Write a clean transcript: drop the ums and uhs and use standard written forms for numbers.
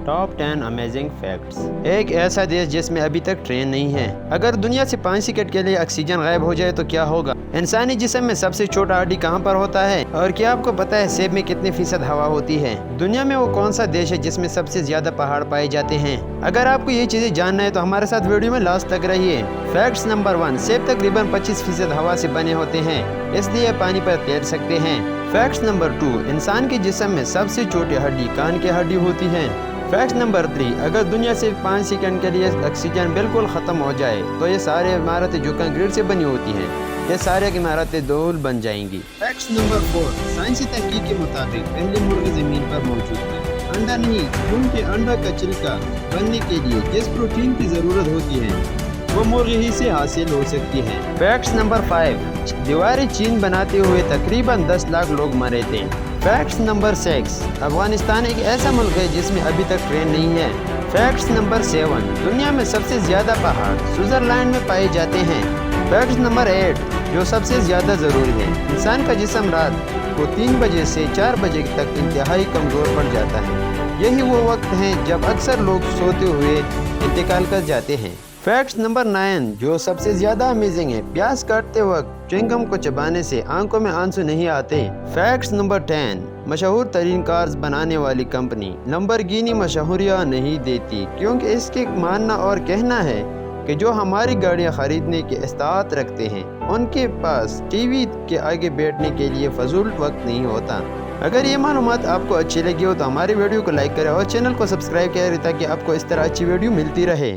Top 10 amazing facts. एक ऐसा देश जिसमें अभी तक ट्रेन नहीं है। अगर दुनिया से 5 सेकंड के लिए ऑक्सीजन गायब हो जाए तो क्या होगा? इंसानी जिस्म में सबसे छोटा हड्डी कहाँ पर होता है? और क्या आपको पता है सेब में कितने फीसद हवा होती है? दुनिया में वो कौन सा देश है जिसमें सबसे ज्यादा पहाड़ पाए जाते हैं? अगर आपको ये चीजें जानना है तो हमारे साथ वीडियो में लास्ट तक रहिए। फैक्ट्स नंबर 1, सेब तकरीबन 25% हवा से बने होते हैं, इसलिए पानी पर तैर सकते हैं। फैक्ट्स नंबर 2, इंसान के जिस्म में सबसे छोटी हड्डी कान की हड्डी होती है। फैक्ट नंबर 3, अगर दुनिया से 5 सेकंड के लिए ऑक्सीजन बिल्कुल ख़त्म हो जाए तो ये सारी इमारतें जो कंक्रीट से बनी होती हैं, ये सारी इमारतें धूल बन जाएंगी। फैक्ट नंबर 4, साइंसी तहकीक के मुताबिक पहले मुर्गे ज़मीन पर मौजूद थे। अंडा नहीं, क्योंकि अंडा का छिलका बनने के लिए जिस प्रोटीन की ज़रूरत होती है वो मुर्गे ही से हासिल हो सकती है। फैक्ट नंबर 5, दीवारें चीन बनाते हुए तकरीबन 10 लाख लोग मरे थे। फैक्ट्स नंबर 6, अफगानिस्तान एक ऐसा मुल्क है जिसमें अभी तक ट्रेन नहीं है। फैक्ट्स नंबर 7, दुनिया में सबसे ज़्यादा पहाड़ स्विट्ज़रलैंड में पाए जाते हैं। फैक्ट्स नंबर 8, जो सबसे ज़्यादा ज़रूरी है, इंसान का जिस्म रात को 3 बजे से 4 बजे तक इंतहाई कमज़ोर पड़ जाता है। यही वो वक्त है जब अक्सर लोग सोते हुए इंतकाल कर जाते हैं। फैक्ट्स नंबर 9, जो सबसे ज़्यादा अमेजिंग है, प्याज काटते वक्त च्युइंगम को चबाने से आंखों में आंसू नहीं आते। फैक्ट्स नंबर 10, मशहूर तरीन कार्स बनाने वाली कंपनी लैम्बोर्गिनी मशहूरियत नहीं देती, क्योंकि इसके मानना और कहना है कि जो हमारी गाड़ियां खरीदने के इस्तात रखते हैं उनके पास टीवी के आगे बैठने के लिए फजूल वक्त नहीं होता। अगर ये मालूमात आपको अच्छी लगी हो तो हमारी वीडियो को लाइक करें और चैनल को सब्सक्राइब करें ताकि आपको इस तरह अच्छी वीडियो मिलती रहे।